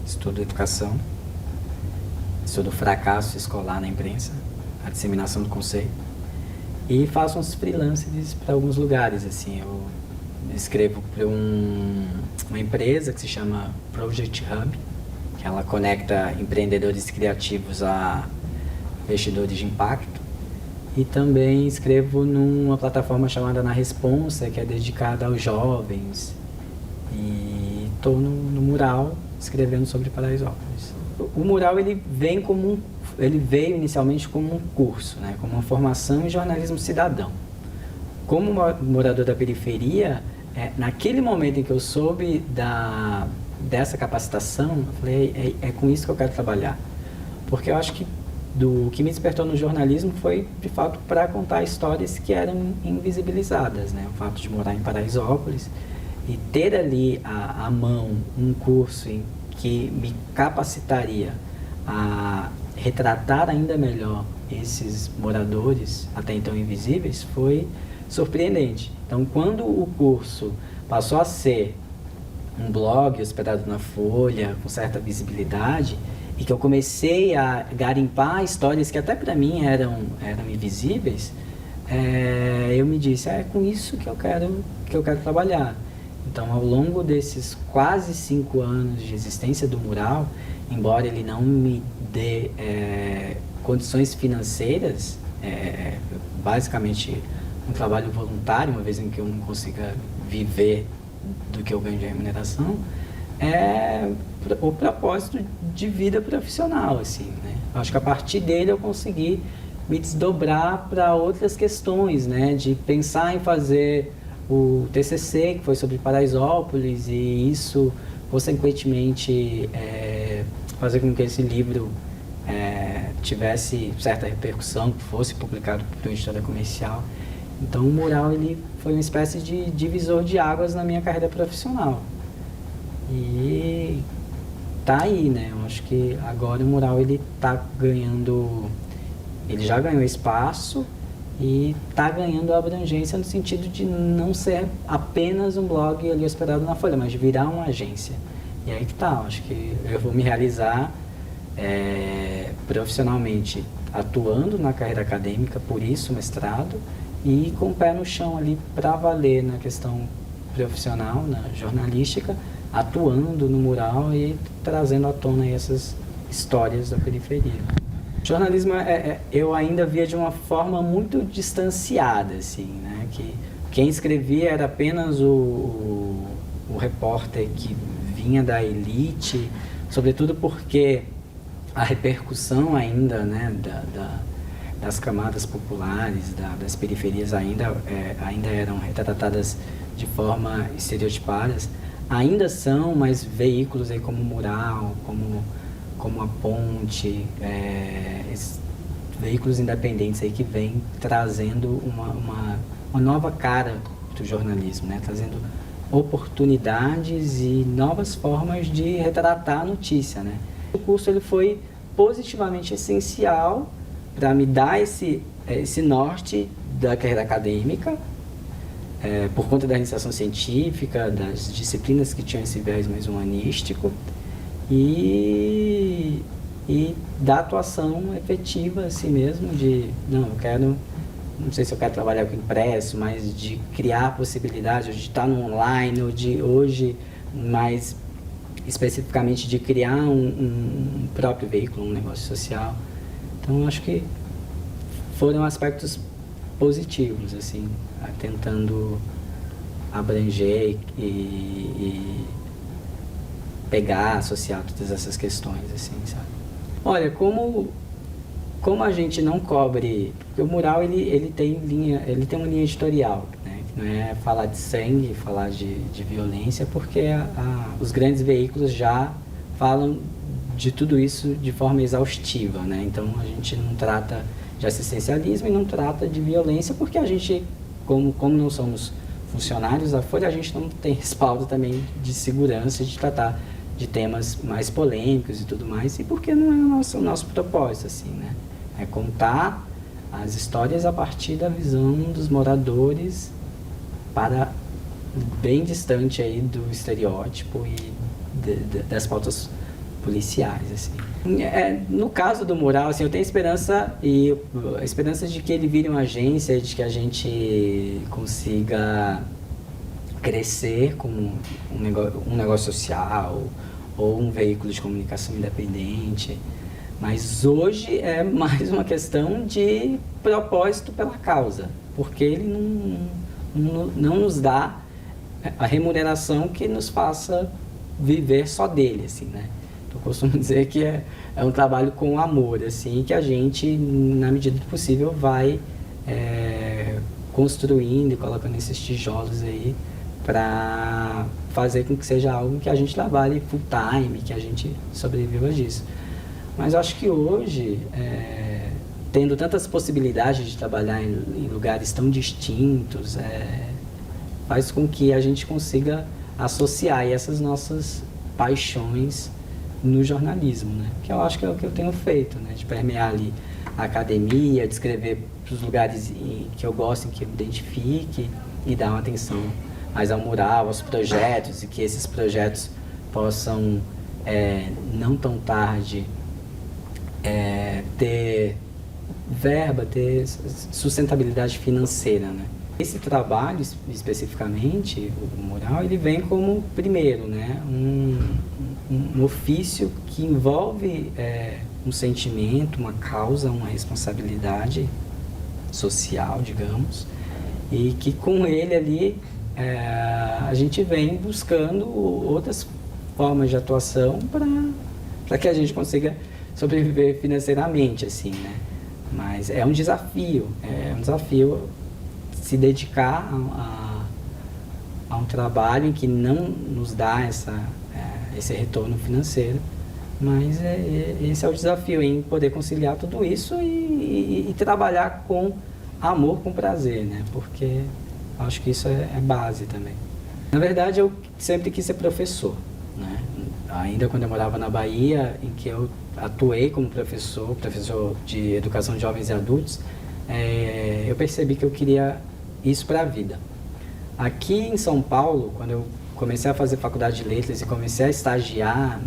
estudo educação, estudo fracasso escolar na imprensa, a disseminação do conceito, e faço uns freelancers para alguns lugares, assim. Eu escrevo para uma empresa que se chama Project Hub, que ela conecta empreendedores criativos a investidores de impacto. E também escrevo numa plataforma chamada Na Responsa, que é dedicada aos jovens. E estou no Mural escrevendo sobre Paraisópolis. O Mural ele veio inicialmente como um curso, né, como uma formação em jornalismo cidadão. Como morador da periferia, naquele momento em que eu soube dessa capacitação, eu falei, é com isso que eu quero trabalhar. Porque eu acho que o que me despertou no jornalismo foi, de fato, para contar histórias que eram invisibilizadas, né? O fato de morar em Paraisópolis e ter ali à mão um curso em que me capacitaria a retratar ainda melhor esses moradores, até então invisíveis, foi surpreendente. Então, quando o curso passou a ser um blog hospedado na Folha, com certa visibilidade, e que eu comecei a garimpar histórias que até para mim eram invisíveis, eu me disse, é com isso que eu quero trabalhar. Então, ao longo desses quase 5 anos de existência do Mural, embora ele não me dê condições financeiras, basicamente um trabalho voluntário, uma vez em que eu não consiga viver do que eu ganho de remuneração, é o propósito de vida profissional, assim, né? Acho que a partir dele eu consegui me desdobrar para outras questões, né? De pensar em fazer o TCC, que foi sobre Paraisópolis, e isso, consequentemente, fazer com que esse livro tivesse certa repercussão, que fosse publicado por uma editora comercial. Então, o Mural ele foi uma espécie de divisor de águas na minha carreira profissional. E tá aí, né? Eu acho que agora o Mural ele já ganhou espaço e tá ganhando abrangência no sentido de não ser apenas um blog ali hospedado na Folha, mas de virar uma agência. E aí que tá, eu acho que eu vou me realizar profissionalmente atuando na carreira acadêmica, por isso o mestrado, e com o pé no chão ali para valer na questão profissional, na jornalística, atuando no Mural e trazendo à tona essas histórias da periferia. O jornalismo eu ainda via de uma forma muito distanciada, assim, né? Que quem escrevia era apenas o repórter que vinha da elite, sobretudo porque a repercussão ainda, né, das camadas populares, das periferias ainda eram retratadas de forma estereotipadas. Ainda são, mas veículos aí como o Mural, como a Ponte, esses veículos independentes aí que vêm trazendo uma nova cara do jornalismo, né? Trazendo oportunidades e novas formas de retratar a notícia, né? O curso ele foi positivamente essencial para me dar esse norte da carreira acadêmica, por conta da iniciação científica, das disciplinas que tinham esse viés mais humanístico e da atuação efetiva assim mesmo, não sei se eu quero trabalhar com impresso, mas de criar possibilidades, de estar no online, ou de hoje, mais especificamente de criar um próprio veículo, um negócio social. Então, eu acho que foram aspectos positivos, assim, tentando abranger e pegar, associar todas essas questões, assim, sabe? Olha, como a gente não cobre, porque o Mural ele tem uma linha editorial, né? Que não é falar de sangue, falar de violência, porque os grandes veículos já falam de tudo isso de forma exaustiva, né? Então a gente não trata de assistencialismo e não trata de violência, porque a gente, como não somos funcionários da Folha, a gente não tem respaldo também de segurança de tratar de temas mais polêmicos e tudo mais, e porque não é o nosso propósito, assim, né? É contar as histórias a partir da visão dos moradores, para bem distante aí do estereótipo e das pautas policiais, assim. No caso do mural, assim, eu tenho esperança, e a esperança de que ele vire uma agência, de que a gente consiga crescer como um negócio social ou um veículo de comunicação independente. Mas hoje é mais uma questão de propósito pela causa, porque ele não nos dá a remuneração que nos faça viver só dele, assim, né? Eu costumo dizer que é um trabalho com amor, assim, que a gente, na medida do possível, vai construindo e colocando esses tijolos aí para fazer com que seja algo que a gente trabalhe full time, que a gente sobreviva disso. Mas eu acho que hoje, tendo tantas possibilidades de trabalhar em lugares tão distintos, faz com que a gente consiga associar essas nossas paixões no jornalismo, né? Que eu acho que é o que eu tenho feito, né? De permear ali a academia, de escrever para os lugares que eu gosto, em que eu me identifique, e dar uma atenção mais ao mural, aos projetos, e que esses projetos possam, não tão tarde, ter verba, ter sustentabilidade financeira, né? Esse trabalho, especificamente, o mural, ele vem como, primeiro, né, um ofício que envolve um sentimento, uma causa, uma responsabilidade social, digamos, e que com ele ali a gente vem buscando outras formas de atuação para que a gente consiga sobreviver financeiramente, assim, né? Mas é um desafio se dedicar a um trabalho em que não nos dá esse retorno financeiro, mas esse é o desafio, em poder conciliar tudo isso e trabalhar com amor, com prazer, né? Porque acho que isso é base também. Na verdade, eu sempre quis ser professor, né? Ainda quando eu morava na Bahia, em que eu atuei como professor de educação de jovens e adultos, eu percebi que eu queria isso para a vida. Aqui em São Paulo, quando eu comecei a fazer faculdade de letras e comecei a estagiar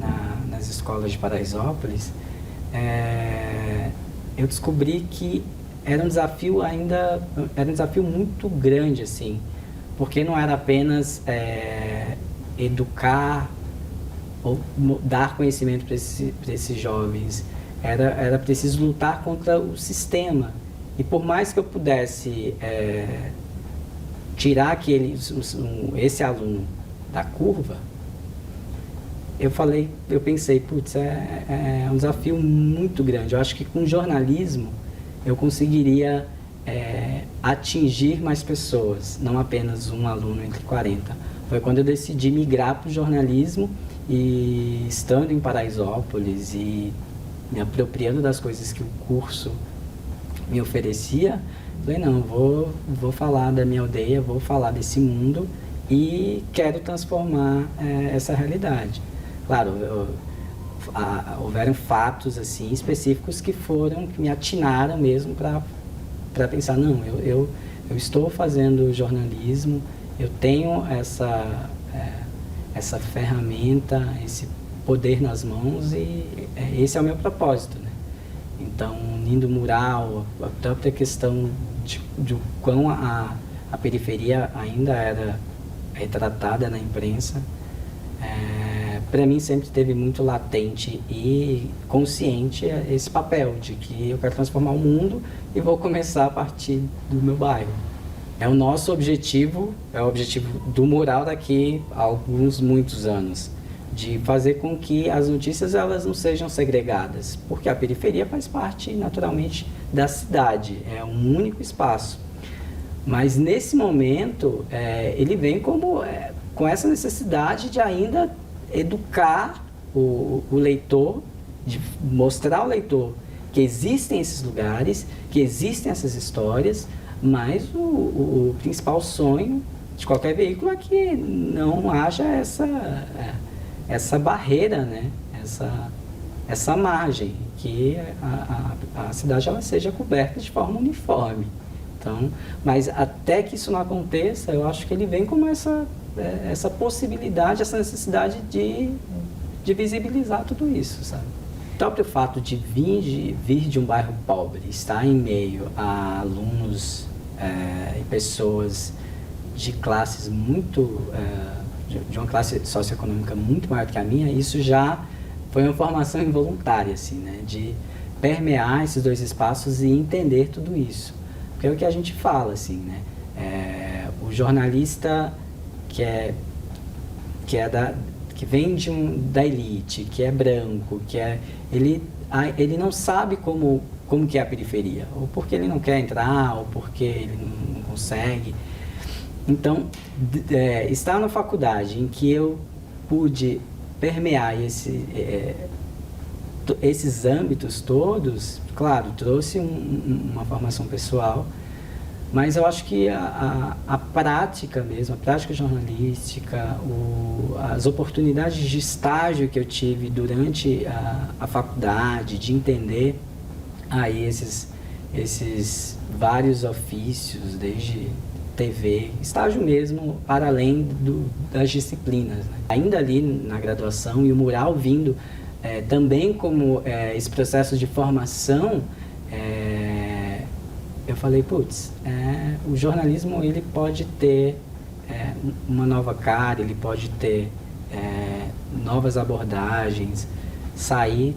nas escolas de Paraisópolis, eu descobri que era um desafio muito grande, assim, porque não era apenas educar ou dar conhecimento para esses jovens, era preciso lutar contra o sistema. E por mais que eu pudesse tirar esse aluno da curva, eu pensei, putz, é um desafio muito grande. Eu acho que com jornalismo eu conseguiria atingir mais pessoas, não apenas um aluno entre 40. Foi quando eu decidi migrar para o jornalismo, e estando em Paraisópolis e me apropriando das coisas que o curso me oferecia, falei, não, vou falar da minha aldeia, vou falar desse mundo e quero transformar essa realidade. Claro, houveram fatos assim específicos que me atinaram mesmo para pensar, não, eu estou fazendo jornalismo, eu tenho essa ferramenta, esse poder nas mãos, e esse é o meu propósito, né? Então, unindo o mural, a própria questão de quão a periferia ainda era retratada na imprensa, para mim sempre teve muito latente e consciente esse papel de que eu quero transformar o mundo e vou começar a partir do meu bairro. É o nosso objetivo, é o objetivo do mural daqui a muitos anos, de fazer com que as notícias elas não sejam segregadas, porque a periferia faz parte naturalmente da cidade, é um único espaço. Mas nesse momento ele vem com essa necessidade de ainda educar o leitor, de mostrar ao leitor que existem esses lugares, que existem essas histórias, mas o principal sonho de qualquer veículo é que não haja essa barreira, né? essa margem, que a cidade ela seja coberta de forma uniforme. Então, mas até que isso não aconteça, eu acho que ele vem como essa possibilidade, essa necessidade de de visibilizar tudo isso, sabe? O próprio fato de vir de um bairro pobre, estar em meio a alunos e pessoas de classes muito, de uma classe socioeconômica muito maior que a minha, isso já foi uma formação involuntária, assim, né? De permear esses dois espaços e entender tudo isso. Porque é o que a gente fala, assim, né? O jornalista que vem da elite, que é branco, ele não sabe como que é a periferia, ou porque ele não quer entrar, ou porque ele não consegue. Então, estar na faculdade em que eu pude permear esses âmbitos todos, claro, trouxe uma formação pessoal, mas eu acho que a prática mesmo, a prática jornalística, as oportunidades de estágio que eu tive durante a faculdade, de entender aí esses vários ofícios, desde TV, estágio mesmo, para além das disciplinas, né? Ainda ali na graduação, e o mural vindo também como esse processo de formação, eu falei, putz, o jornalismo ele pode ter uma nova cara, ele pode ter novas abordagens, sair,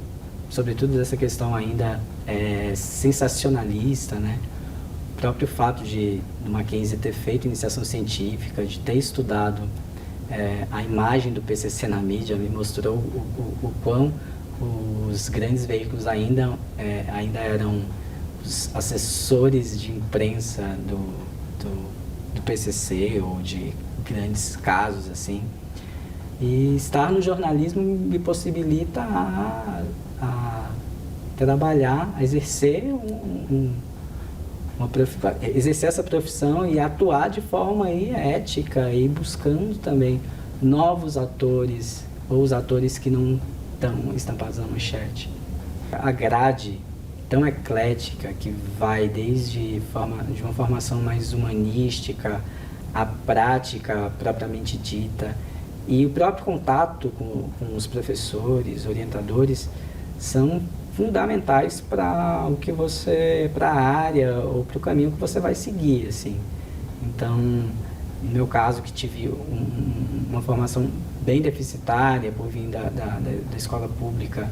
sobretudo dessa questão ainda sensacionalista, né? O próprio fato do Mackenzie ter feito iniciação científica, de ter estudado a imagem do PCC na mídia, me mostrou o quão os grandes veículos ainda eram os assessores de imprensa do PCC ou de grandes casos, assim. E estar no jornalismo me possibilita a trabalhar, a exercer exercer essa profissão e atuar de forma aí ética e buscando também novos atores ou os atores que não estão estampados na manchete. A grade tão eclética que vai desde de uma formação mais humanística, a prática propriamente dita e o próprio contato com os professores, orientadores, são fundamentais para para a área ou para o caminho que você vai seguir, assim. Então, no meu caso, que tive uma formação bem deficitária por vir da escola pública,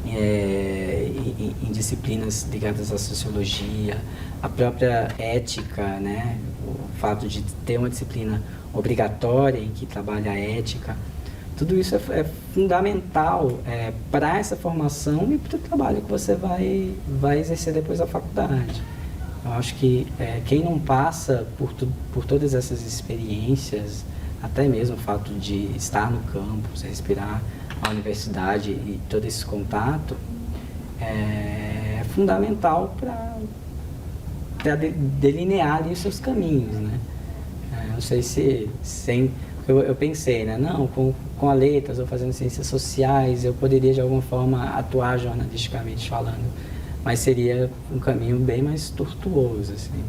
em disciplinas ligadas à sociologia, a própria ética, né? O fato de ter uma disciplina obrigatória em que trabalha a ética, tudo isso é fundamental para essa formação e para o trabalho que você vai exercer depois da faculdade. Eu acho que quem não passa por todas essas experiências, até mesmo o fato de estar no campus, respirar a universidade e todo esse contato, é fundamental para delinear ali os seus caminhos, né? Não sei se eu pensei, né? Não, com a letras ou fazendo ciências sociais, eu poderia de alguma forma atuar jornalisticamente falando, mas seria um caminho bem mais tortuoso, assim.